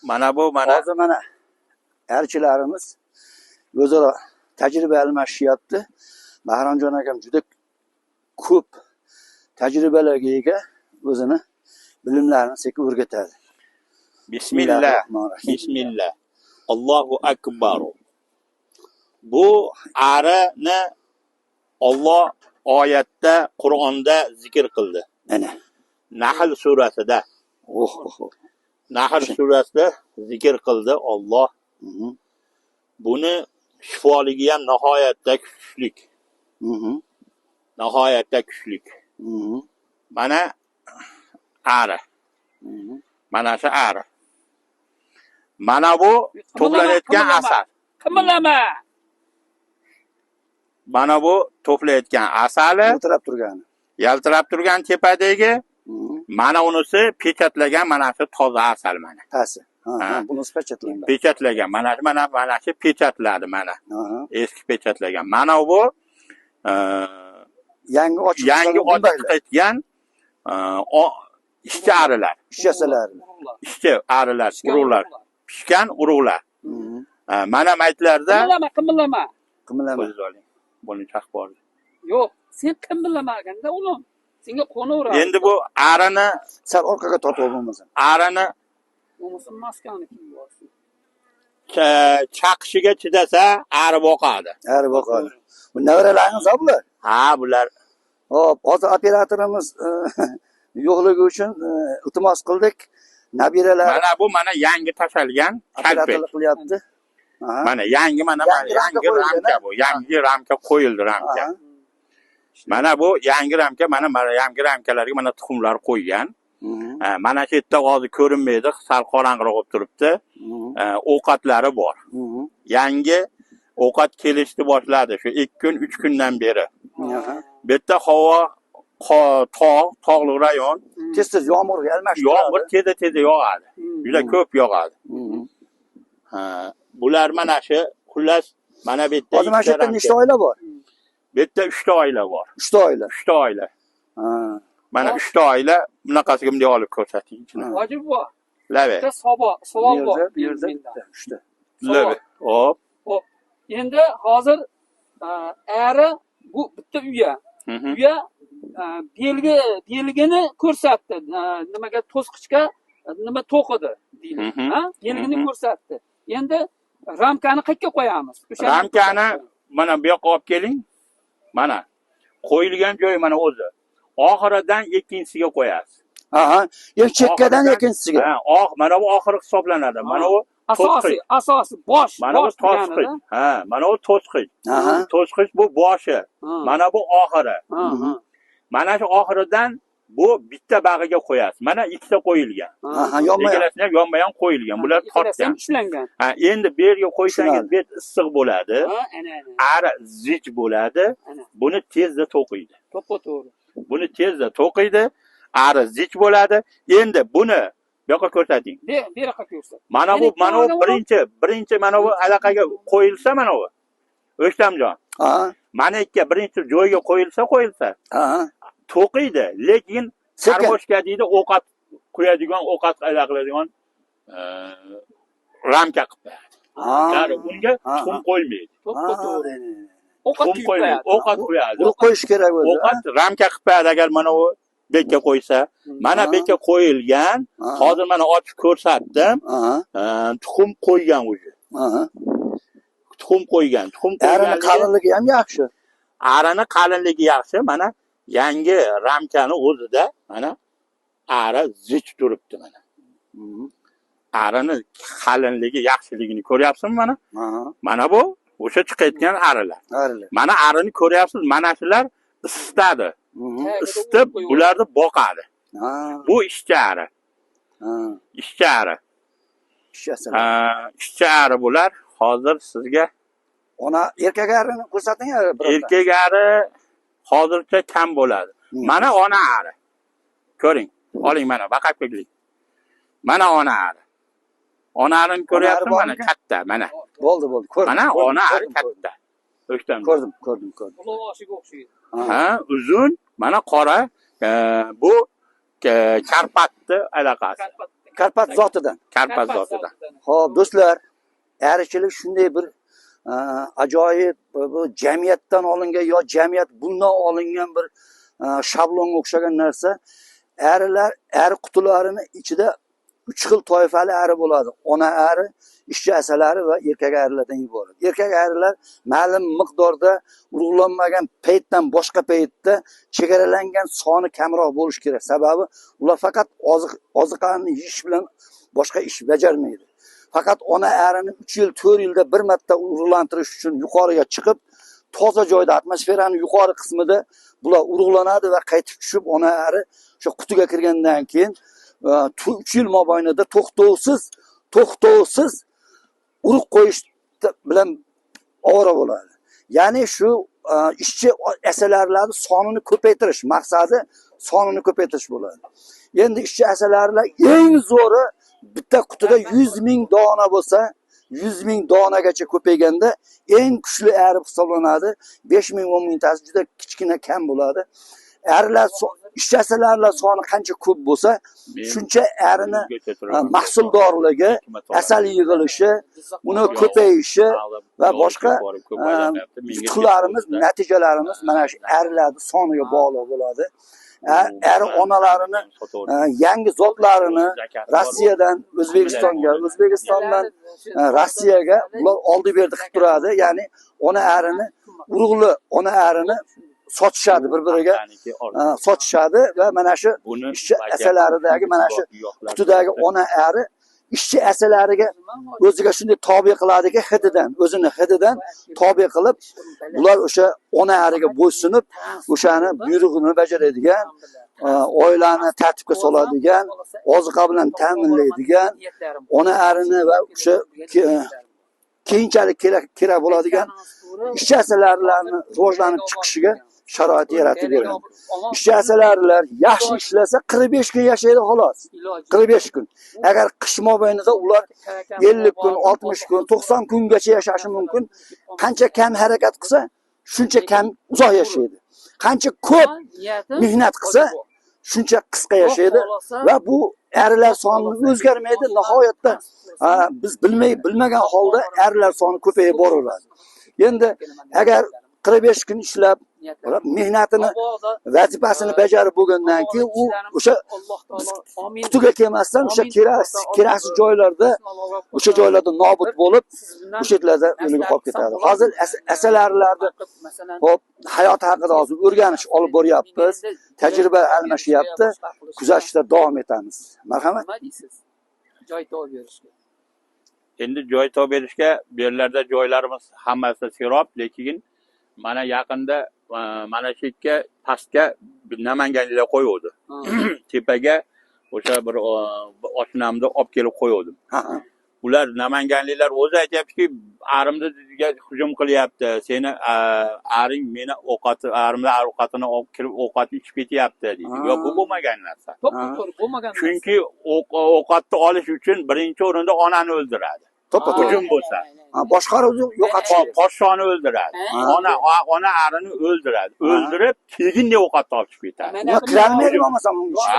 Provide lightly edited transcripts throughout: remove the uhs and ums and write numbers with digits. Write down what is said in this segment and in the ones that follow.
Mana bu mana hozir mana elchilarimiz o'zaro tajriba almashishyapti. Bahramjon akam juda ko'p tajribalarga ega, o'zini bilimlarini sekin o'rgatadi. Bismillah. Bismillah. Allohu akbar. Bu arini Alloh oyatda, Qur'onda zikr qildi. Mana Nahl surasida. Nahl surasida zikr qildi Alloh. Buni shifoligi ham nihoyatda kuchli. Nihoyatda kuchli. Mana ari. Mana shu ari. Mana bu to'planayotgan asal. Qimillama. Mana bu to'playotgan asali, yaltirab turgan tepadagi, mana unisi pechatlagan, mana shu toza asal mana. Pasi. Bunisi pechatlangan. Pechatlagan. Mana shu pechatladi mana. Eski pechatlagan. Mana bu yangi ochiq chiqayotgan ishchi arilar. Ishchasalar. Ishchi arilar, urug'lar. Pishgan urug'lar. Mana maytlarda qimillama. Qo'yib oling. Buni chaqib bor. Yo'q, sen qimillamaganda o'g'lim. Senga qo'naveradi. Endi bu arini sal orqaga tortib olmasin. Arini bo'lmasa maskani kiyib olsin. Chaqishiga chidasa, ari boqadi. Ari boqadi. Bu nevaralaringiz bular? Ha, bular. Hop, hozir operatorimiz yo'qligi uchun iltimos qildik. Nabiralar. Mana bu mana yangi tashalgan operatorlik qilyapti. Mana yangi ramka bu. Yangi ramka qo'yildi ramka. Mana bu yangi ramka, mana yangi ramkalarga mana tuxumlar qo'ygan. Mana shu yerda hozir ko'rinmaydi, sal qorong'iroq bo'lib turibdi. Ovqatlari bor. Yangi ovqat kelishni boshladi shu 2 kun, 3 kundan beri. Bu yerda havo tog'li rayon. Tez yomg'ir almashtiradi. Yomg'ir tez yog'adi. Juda ko'p yog'adi. Bular mana shu xullas mana bu yerda hozir mana shu yerda nechta oila bor? Bu yerda 3 ta oila bor. 3 ta oila. 3 ta oila. Mana 3 ta oila bunaqasiga bunday olib ko'rsating. Hojib bor. Lave. Bitta savol bor. Bu yerda 3 ta. Lave. Hop. Endi hozir ari bu bitta uyga. Uyga belgini ko'rsatdi. Nimaga to'sqichga nima to'qidi deydi. Belgini ko'rsatdi. Endi ramkani qayerga qo'yamiz? Ramkani mana bu yoqqa olib keling. Mana qo'yilgan joyi mana o'zi. Oxiridan ikkinchisiga qo'yasiz. Yo'q, chekkadan ikkinchisiga. Mana bu oxiri hisoblanadi. Mana bu asosiy bosh. Mana bu to'sqich. Mana bu to'sqich. To'sqich bu boshi. Mana bu oxiri. Mana shu oxiridan bu bitta bag'iga qo'yasiz. Mana ikkita qo'yilgan. Ikkalasiga yonma-yon qo'yilgan. Bular tortgan. Endi bu yerga qo'ysangiz bet issiq bo'ladi. Ari zich bo'ladi. Buni tezda to'qiydi. To'g'ri. Buni tezda to'qiydi. Ari zich bo'ladi. Endi buni bu yoqqa ko'rsating. Bu yoqqa ko'rsat. Mana bu birinchi mana bu alaqaga qo'yilsa mana bu. O'shtamjon. Mana birinchi joyga qo'yilsa, to'qiydi, lekin karboshka deydi, ovqat qo'yadigan, ovqat qiladigan ramka qilib qo'yadi. Ya'ni bunga tuxum qo'ymaydi. Ovqat qo'yadi. Uni qo'yish kerak o'zi. Ovqat ramka qilib qo'yadi agar mana bu bekka qo'ysa. Mana bekka qo'yilgan, hozir mana ochib ko'rsatdim. Tuxum qo'ygan o'zi. Tuxum qo'ygan. Arini qalinligi ham yaxshi. Arini qalinligi yaxshi. Mana yangi ramkani o'zida mana ari zich turibdi mana. Arini qalinligi, yaxshiligini ko'ryapsizmi mana? Mana bu o'sha chiqayotgan arilar. Mana arini ko'ryapsiz, mana shular isitadi. Isitib bularni boqadi. Bu ishchi ari. Ishchi ari. Ishchi ari bular. Hozir sizga ona erkak arini ko'rsating. Erkak ari hozircha kam bo'ladi. Mana ona ari. Ko'ring. Oling mana baqab ko'ring. Mana ona ari. Ona arini ko'ryapsizmi mana katta mana. Bo'ldi. Mana ona ari katta. O'shdan. Ko'rdim. Ulug'oshiga o'xshaydi. Uzun, mana qora bu Karpatni alaqasi. Karpat zotidan. Karpat zotidan. Xo'p, do'stlar, arichilik shunday bir ajoyib bu jamiyatdan olingan yo jamiyat bundan olingan bir shablonga o'xshagan narsa. Ari qutularini ichida 3 xil toifali ari bo'ladi. Ona ari, ishchi asalari va erkak arilardan iborat. Erkak arilar ma'lum miqdorda urug'lanmagan paytdan boshqa paytda chegaralangan soni kamroq bo'lishi kerak. Sababi ular faqat oziqani yeyish bilan boshqa ish bajarmaydi. Faqat ona arini 3 yil, 4 yilda bir marta urug'lantirish uchun yuqoriga chiqib, toza joyda atmosferaning yuqori qismida bular urug'lanadi va qaytib tushib ona ari o'sha qutiga kirgandan keyin 3 yil mobaynida to'xtovsiz urug' qo'yish bilan ovora bo'ladi. Ya'ni shu ishchi asalarlarning sonini ko'paytirish maqsadi sonini ko'paytirish bo'ladi. Endi ishchi asalarlar eng zo'ri bitta qutida 100 ming dona bo'lsa, 100 ming donagacha ko'payganda eng kuchli ari hisoblanadi. 5 ming 10 mingtasi juda kichkina kam bo'ladi. Arilar ishchi asalarlar soni qancha ko'p bo'lsa, shuncha arini mahsuldorligi, asal yig'ilishi, uni ko'payishi va boshqa yutuqlarimiz, natijalarimiz mana shu arilarning soniga bog'liq bo'ladi. Ari onalarini yangi zotlarini Rossiyadan O'zbekistonga, O'zbekistondan Rossiyaga ular oldi berdi qilib turadi. Ya'ni ona arini, urug'li ona arini sotishadi bir-biriga, sotishadi va mana shu ishchi asalaridagi mana shu qutidagi ona ari ishchi asalariga o'ziga shunday tobe qiladiki, o'zini hididan tobe qilib, bular o'sha ona ariga bo'ysunib, o'shani buyrug'ini bajaradigan, oilani tartibga soladigan, oziqa bilan ta'minlaydigan, ona arini va o'sha keyinchalik kerak bo'ladigan ishchi asalarning rivojlanib chiqishiga sharoit yaratib beradi. Ishchi asalarlar yaxshi ishlasa 45 kun yashaydi xolos. 45 kun. Agar qish mobaynida ular 50 kun, 60 kun, 90 kungacha yashashi mumkin. Qancha kam harakat qilsa, shuncha kam uzoq yashaydi. Qancha ko'p mehnat qilsa, shuncha qisqa yashaydi va bu arilar soni o'zgarmaydi. Nihoyatda biz bilmagan holda arilar soni ko'payib boraveradi. Endi agar 45 kun ishlab mehnatini, vazifasini bajarib bo'lgandan keyin u o'sha qutiga kelmasdan o'sha keraksiz joylarda, o'sha joylarda nobud bo'lib, o'sha yerlarda o'lib qolib ketadi. Hozir asalarlarni hop hayot haqida hozir o'rganish olib boryapmiz, tajriba almashyapti, kuzatishda davom etamiz. Marhamat. Nima deysiz? Joy topib berishga. Endi joy topib berishga bu yerlarda joylarimiz hammasi serob, lekin mana yaqinda mana shu yerga pastga Namanganliklar qo'yuvdi. Tepaga o'sha bir oshnamni olib kelib qo'yuvdim. Ular Namanganliklar o'zi aytayaptiki, arimga hujum qilyapti. Seni aring meni arimni ovqatini olib kirib ovqat ichib ketyapti deydi. Yo'q, bu bo'lmagan narsa. To'g'ri, bo'lmagan narsa. Chunki ovqatni olish uchun birinchi o'rinda onani o'ldiradi. Hujum bo'lsa. Boshqaruvni yo'qotish. Poshshoni o'ldiradi. Ona arini o'ldiradi. O'ldirib, keyin ovqatni olib chiqib ketadi. Nima kirolmaydi bo'lmasam bunga.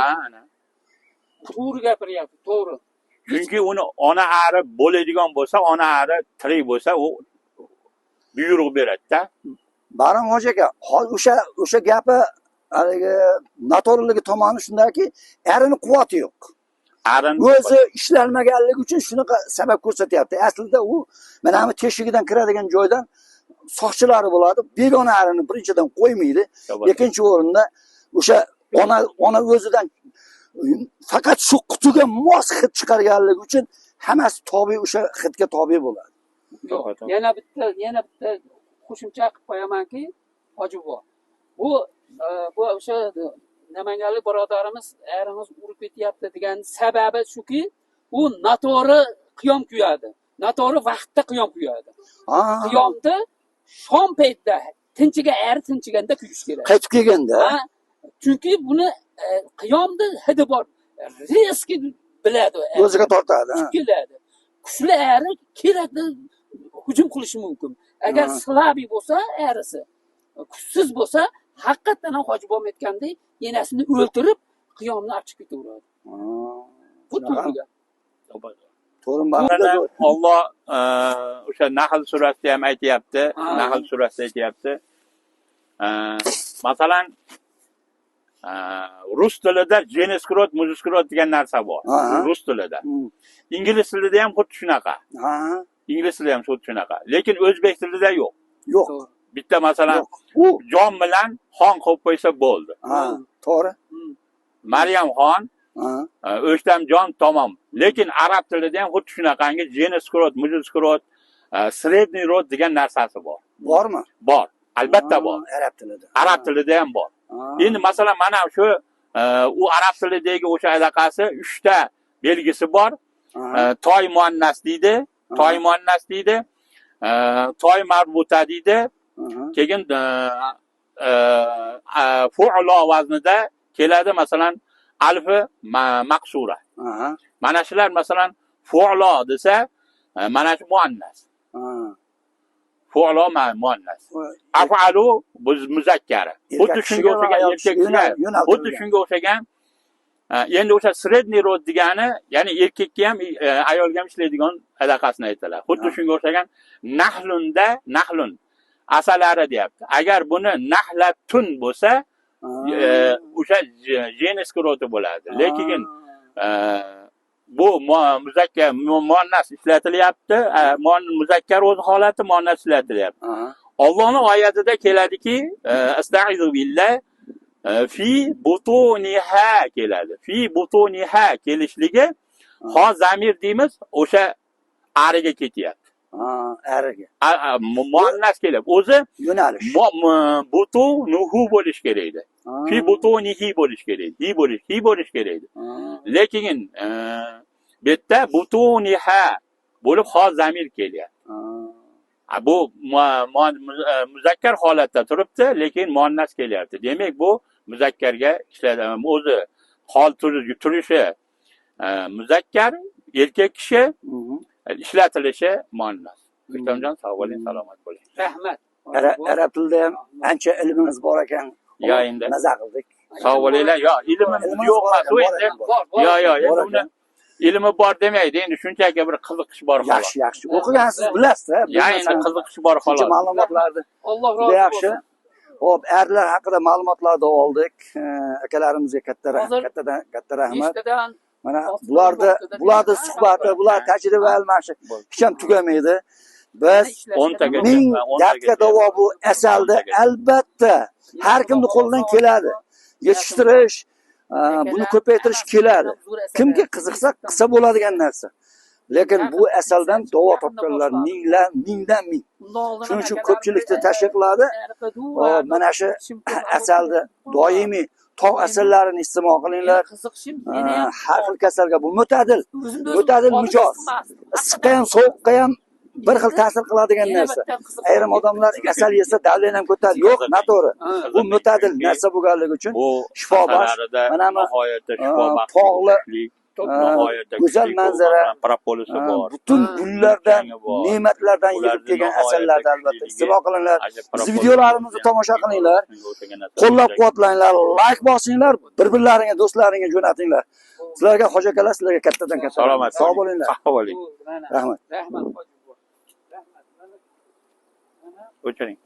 To'g'ri gapiryapti, to'g'ri. Chunki uni ona ari bo'ladigan bo'lsa, ona ari tirik bo'lsa, u buyruq beradi-da. Barom hoji aka, o'sha gapi haligi noto'g'riligi tomoni shundaki, arini quvvati yo'q. O'zi ishlanmaganligi uchun shunaqa sabab ko'rsatyapti. Aslida u mana bu teshigidan kiradigan joydan soqchilari bo'ladi. Begona arini birinchidan qo'ymaydi. Ikkinchi o'rinda o'sha ona o'zidan faqat shu qutiga mos hid chiqarganligi uchun hammasi tobe o'sha hidga tobe bo'ladi. Yana bitta qo'shimcha qilib qo'yamanki, hoji buva. Bu o'sha Namanganlik birodarimiz arimiz urib ketyapti degan sababi shuki, u noto'g'ri qiyom kuyadi. Noto'g'ri vaqtda qiyom kuyadi. Qiyomda shom paytida ari tinchiganda kuyish kerak. Qaytib kelganda. Chunki buni qiyomda hidi bor. Riski biladi. O'ziga tortadi. Keladi. Kuchli ari kerakda hujum qilishi mumkin. Agar slabi bo'lsa arisi, kuchsiz bo'lsa, haqiqatan ham hoji bo'lib aytgandek, enasini o'ltirib, qiyomni ochib ketaveradi. Bu to'g'ri. To'g'ri Mana Alloh o'sha Nahl surasida ham aytayapti. Ha. Nahl surasida aytayapti. Masalan, rus tilida jeneskirot, muzskirot degan narsa bor. Ha. Rus tilida. Ingliz tilida ham xuddi shunaqa. Ha, Ingliz tilida ham xuddi shunaqa. Lekin o'zbek tilida yo'q. yo'q. Bitta masalan Yo'q. U jon bilan xon qo'yib qo'ysa bo'ldi. ha, to'g'ri. Maryam xon, Ha, O'shtamjon tamom. Lekin arab tilida ham xuddi shunaqangi jeneskirot, muzskirot, sredniy rod degan narsasi bor. bormi? Bor. Albatta bor. Arab tilida. Arab tilida ham bor. Endi masalan mana shu u arab tilidagi o'sha anaqasi 3 ta belgisi bor. Toy muannas deydi, toy muannas deydi, toy marbuta deydi. Keyin fu'lo vaznida keladi masalan alfi maqsura. Mana shular masalan fu'lo desa, mana shu muannas. Fu'lo muannas. Afalu muzakkari. Xuddi shunga o'xshagan erkaklar, xuddi shunga o'xshagan endi o'sha sredniy rod degani, ya'ni erkakka ham ayolga ham ishlaydigan alaqasini aytadilar. Xuddi shunga o'xshagan nahlun asalari deyapti. Agar buni nahlatun bo'lsa, o'sha jeneskiroti bo'ladi. Lekin bu muzakkar muannas ishlatilyapti. Muzakkar o'z holati muannas ishlatilyapti. Allohning oyatida keladiki, astag'izu billah fi butuniha keladi. Fi butuniha kelishligi ho zamir deymiz, o'sha ariga ketyapti. Ariga. Muannas kelib, o'zi Yo'nalish. butunuhu bo'lish kerak edi. Fi butunihi bo'lish kerak. Hi bo'lish kerak edi. Lekin bu yerda butuniha bo'lib ho zamir kelyapti. Bu muzakkar holatda turibdi, lekin muannas kelyapti. Demak, bu muzakkarga ishlaydi. O'zi hol turishi muzakkar, erkak kishi ishlatilishi muannas. O'shtamjon sog' bo'ling, salomat bo'ling. Rahmat. Arab tilida ham ancha ilmimiz bor ekan. Yo endi Maza qildik. sog' bo'linglar. Yo, ilmimiz yo'q emas u endi. Yo, endi uni ilmi bor demaydi. Endi shunchaki bir qiziqish bor xolos. Yaxshi. O'qigansiz bilasiz-a? Ya endi qiziqish bor xolos. Shuncha ma'lumotlarni. Alloh Juda rozi yaxshi. bo'lsin. Hop, erlar haqida ma'lumotlarni oldik. Akalarimizga katta rahmat. Ishtadan Mana bularni suhbati, bular tajriba almashi hech ham tugamaydi. Biz 10 taga ming gapga davo bu asalda albatta har kimni qo'lidan keladi. Yetishtirish, buni ko'paytirish keladi. Kimga qiziqsa qilsa bo'ladigan narsa. Lekin bu asaldan davo topganlar mingdan ming. Shuning uchun ko'pchilikni tashviq qiladi. Mana shu asalda doimiy tog' asallarini iste'mol qilinglar. Har xil kasalga bu mo'tadil mijoz. Issiqqa ham, sovuqqa ham bir xil ta'sir qiladigan narsa. Ayrim odamlar asal yesa davlen ham ko'taradi. Yo'q, noto'g'ri. Bu mo'tadil narsa bo'lganligi uchun shifobaxsh. Mana nihoyatda shifobaxsh. tog'li go'zal manzara, propolis bor. butun gullardan, ne'matlardan yig'ib kelgan asallarni albatta iste'mol qilinglar. Biz videolarimizni tomosha qilinglar. Qo'llab-quvvatlanglar, like bosinglar, bir-birlaringga, do'stlaringga jo'natinglar. Sizlarga hoji akalar, sizlarga kattadan katta Salomat. sog' bo'linglar. Sog' bo'ling. Rahmat. Rahmat. O'chiring.